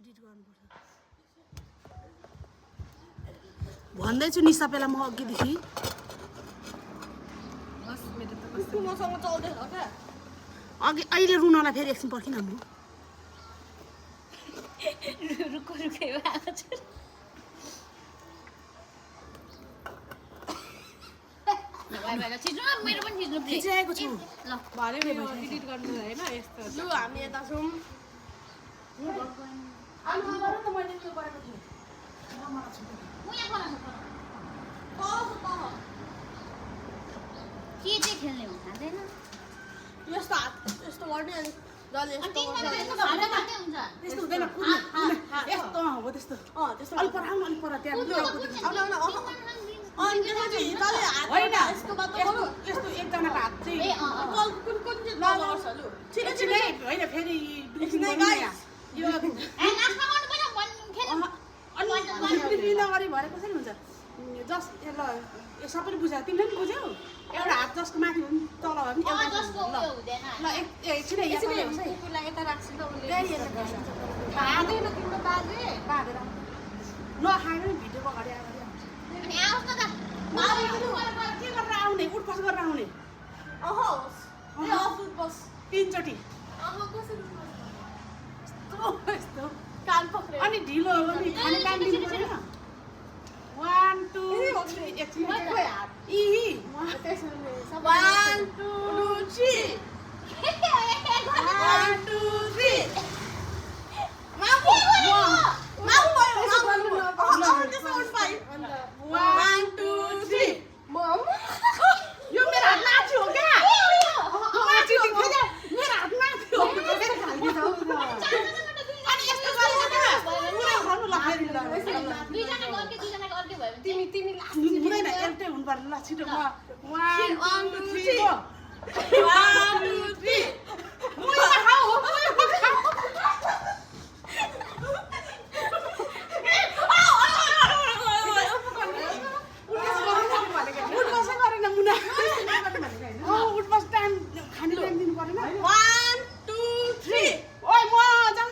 Edit गर्नुपर्छ भन्दैछु नि सबैलाई म अघिदेखि अघि अहिले रुनलाई फेरि एकछिन पर्खिन म रुको आएको छ मेरो पनि खिचिरहेको छु ल भरे एडिट गर्नु हैन यस्तो लु हामी यता छौं आलु गरेर त मैले त्यो गरेको थिएँ के चाहिँ खेल्ने हो खाँदैन यस्तो हात यस्तो गर्ने अनि जले यस्तो हुन्छ त्यस्तो हुँदैन यस्तो हो त्यस्तो त्यस्तो अलि पर आउनु अलि पर त्यहाँ अनि त्यसपछि जले हात होइन यस्तो बात गर्नु यस्तो एकजनाको हात चाहिँ कुन कुन चाहिँ लगाउँछ लु छिटै होइन फेरि छिटै गाइस यो नगरी भरे कसरी हुन्छ जस्ट ल यो सबैले बुझ्यो तिमीले पनि बुझ्यौ एउटा हात जसको माथि हो नि तल हो नि ल एकछिन कुकुरलाई यता राख्छु त उले खाँदैन तिम्रो बाजे बाँधेर नखाएर नि भिडियोको अगाडि के गरेर आउने उठपस गरेर आउने तीनचोटि कान पक्रे अनि ढिलो हो नि खाने टाइम दिनु पर्दैन 1 2 3 एकछिन हात 1 2 3 1 2 3 मामु त्यसो उठ पाइ 1 2 3 मम यो मेरो हात माथि हो क्या माथि हो मेरो हात माथि हो मेरो खाली छ अनि यस्तो गरेर पुरा गर्नु लगाइदिनु तिमी हुँदैन एउटै हुनु पर्छ ल छिटो म 1 2 3 उठबस टाइम खाने टाइम दिनु परेन 1 2 3 ओइ म जाऊ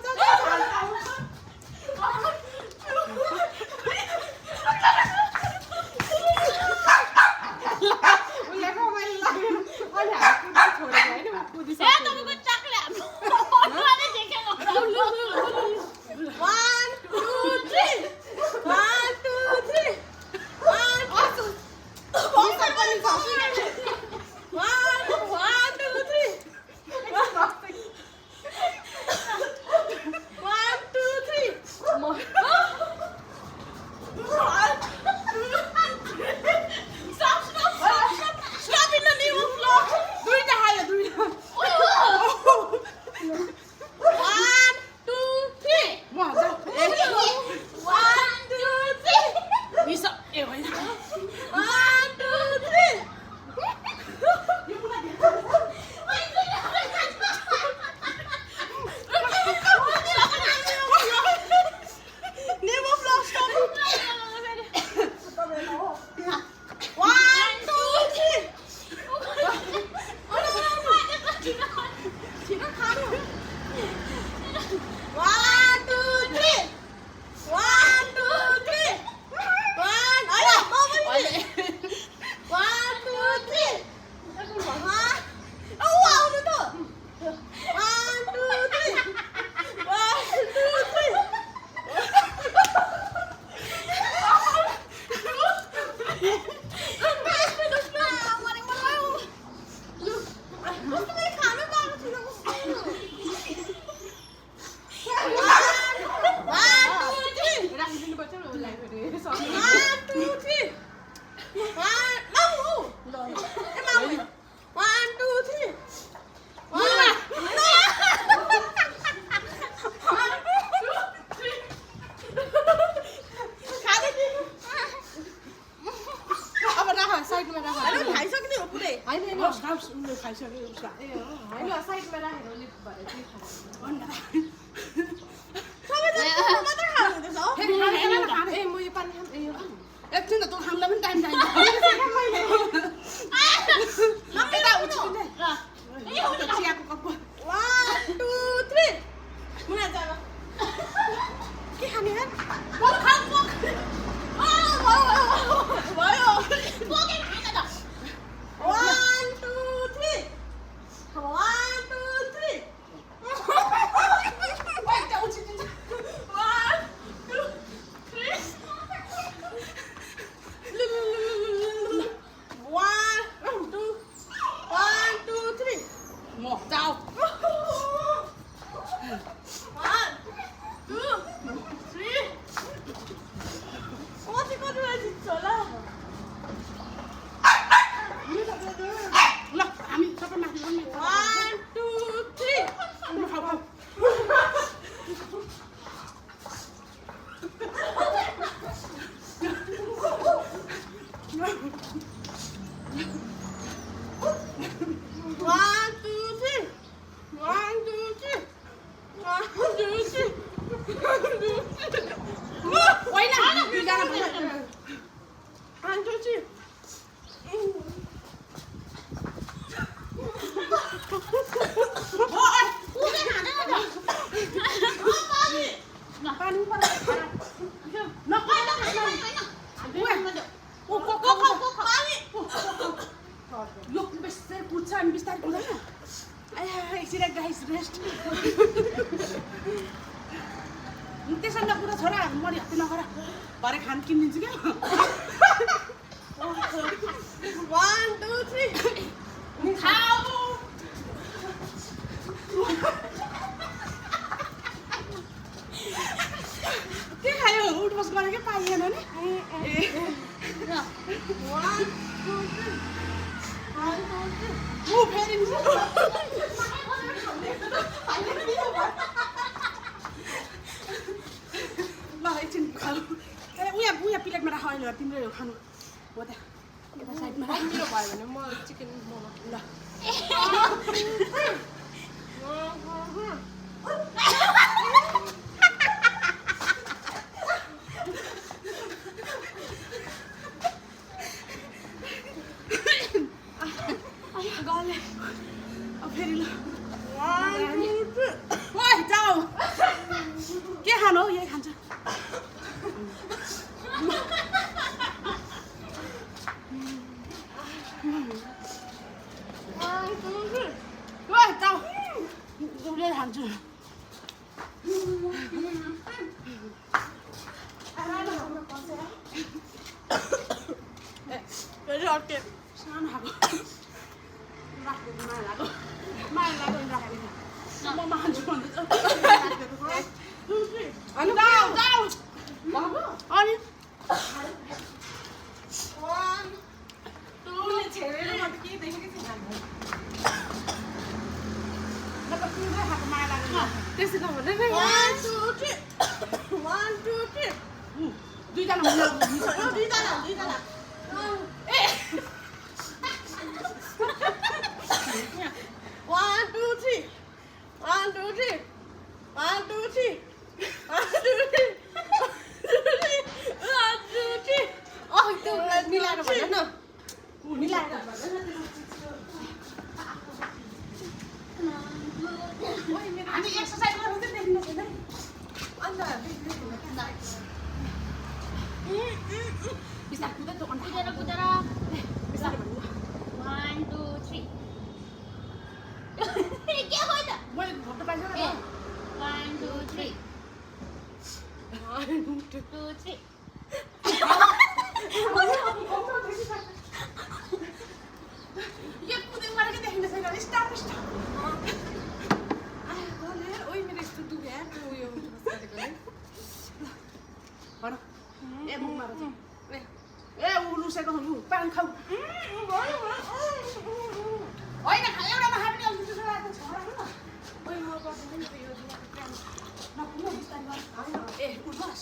एकछिन त तँ खामलाई पनि टाइम चाहिन्छ चियाको कप 1 2 3 मुना जाऊ खाने यार म खाऊ भयो 1 2 3 1 2 3 Wait, don't you do 1 2 3 1 2 1 2 3 một chào 1 2 3 어디 가져야 진짜라 나 아미 잠깐만 1 2 3 너 가봐 बिस्तारै कुदाउन एकछिन गाइस रेस्ट त्यसरी नकुदा छोरा मरि हत्ती नगर भरे खान किनिदिन्छु क्या 1 2 3 खाऊ के खायो उठ बस गरेकै पाइएन नि 1 2 3 ऊ फेरि ल एकछिन खाऊ उया प्लेटमा राख अहिले तिम्रो यो खानु हो त यता साइडमा राख मेरो भयो भने म चिकन मोमो ल गले अब फेरि ल 1 2 3 ओइ जाऊ के खानु हौ यही खान्छ ओइ जाऊ उसले खान्छु फेरि अर्के सानो खाएको माया लाग्यो नि राखेको म मान्छु अनि अनि 1 2 छेडेर म त के देखेको थिएन मतलब पुरै खाएको माया लाग्यो त्यसै नभने 1 2 3 1 2 3 दुईजना मिलाउनु दुईजना ए 1 2 3 1 2 3 1 2 3 1 2 3 मिलाएर भन न हामी एक्सर्साइज गर्नु चाहिँ देखिनु छैन अन्त बिस्तारै कुदै दोकान कुदेर बिस्तारै भन्नु 1 2 3 के हो त मैले फोटो पाइन्छ ए 1 2 3 1 2 3 यो कुदै गरेकै देखिनु छैन स्टाप ओइ मेरो यस्तो दुख्यो यार त्यो उयो गरेकोले भन ए मुखमा ए उ लुसेको लु पान खाऊ होइन एउटामा खाने अलिकति त्यसो राख्नु छ राख्नु न ओइ म गर्दैन नि त्यो नकुन बिस्तारै गर ए उठ बस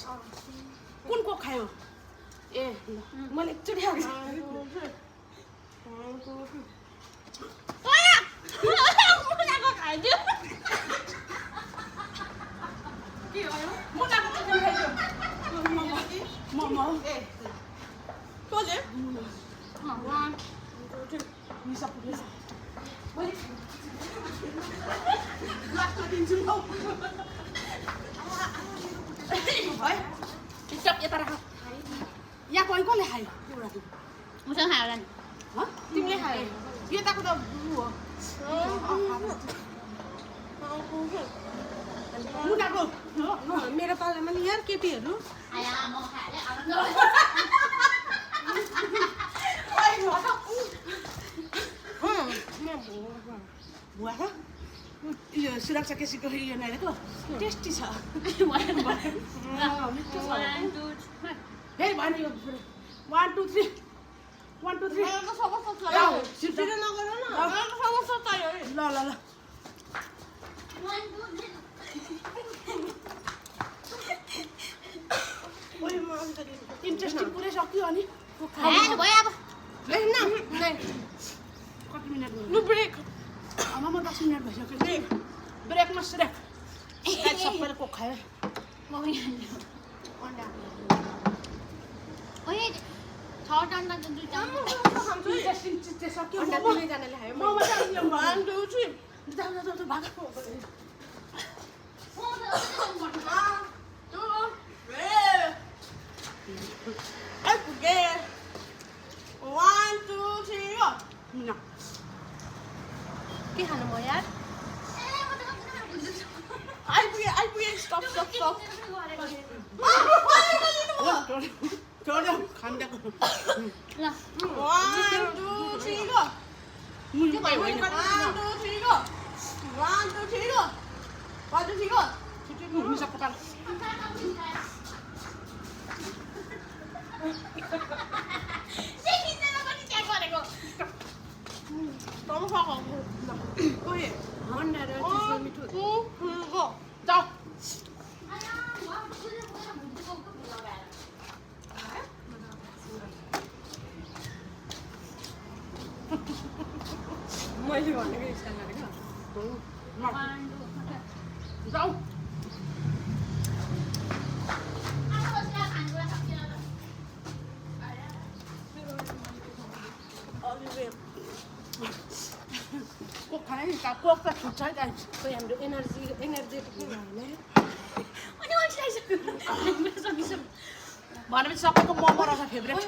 कुन कोक खायो ए ल मैले एकचोटि खाएको खाइदियो के भयो मुनाको चिकन खाइदियो मोमो ए कसले 1 मिसा पुगेछ मैले लास्ट दिन्छु हौ है चुपचाप यता राख यहाँ कोही कसले खायो एउटा दिउँ Musuh halan. तिमीले खायो यताको त हो मुनाको मेरो पालामा नि यार केटीहरू Ayah mau halan, alam भुवा छ यो सुरक्षा केसीको यो नहेरेको टेस्टी छ मिठो छ 1, 2, 3. फेरि भन्यो यो 1 2 3 1 2 3 छिटो नगर न ल ल ल 1, 2, 3. ओइ म अलिकति इन्ट्रेस्टिङ पुरै सक्यो अनि Eh, boy apa? लेख्न नै कति मिनट भयो नु ब्रेक आमामा 10 मिनट भइसक्यो ब्रेकमा स्रेक सबैले कोक खायो Mau yang dia. अन्डा Oh iya, thor dan tentu jangan. Interesting चिज चाहिँ सक्यो अन्डा दुवैजनाले खायो मोमो चाहिँ यो 1 2 3 जाऊ भाग आइपुगे 1 2 3 हो न के खानु म यार आइपुगे स्टप छोड्यो खान्दाको 1 2 3 go मुनि पाइ होइन 1 2 3 go 1 2 3 go 1 2 3 go मिसा पकाल तम खाको ओए अन्डा र चिजमा मिठो 2 3 go जाऊ मैले भनेको इच्छा गरेको जाऊ कोक खाने नि कोक त छुट्छ है गाइस खोइ हाम्रो एनर्जेटिक नै होइन भनेपछि सबैको मोमो रहेछ फेभरेट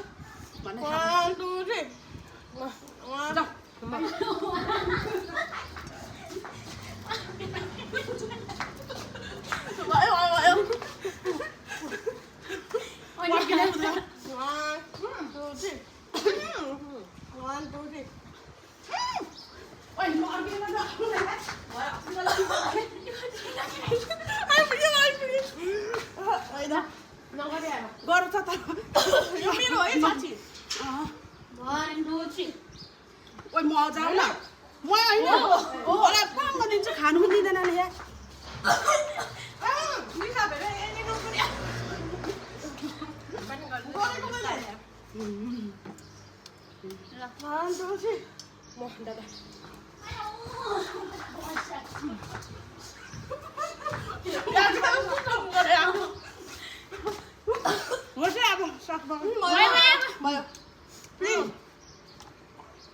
भन्ने 1 2 3 जाऊ भयो 1 2 3 ओइ म अर्किन नगरे आएर गरौँ त यो मेरो है साथी 1, 2, 3. ओइ म जाऊ न म होइन होला पाङ दिन्छु खानु पनि दिँदैन नि यहाँ मिठा भएर यही नगरे गरेको मैले 1 2 3 म दादा होस् है अब सक्छ भयो प्लिज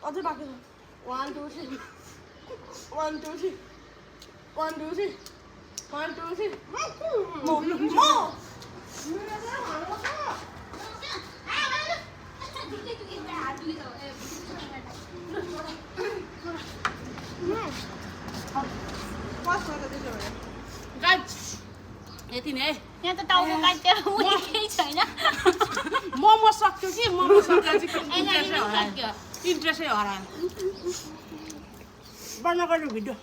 अझै बाँकी छ 1 2 3 1 2 3 1 2 3 1 2 3 म पास गर्दा त्यसो भए गाइस यति नै है Yang tu tahu bukan dia, mungkin China. Momo सक्यो कि मोमो सक्दा चाहिँ Enak इन्ट्रेस्टै ini हरायो saja. इन्ट्रेस्टै हरायो बन्द गर्नु भिडियो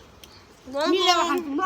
मिलेर खान्छौँ ल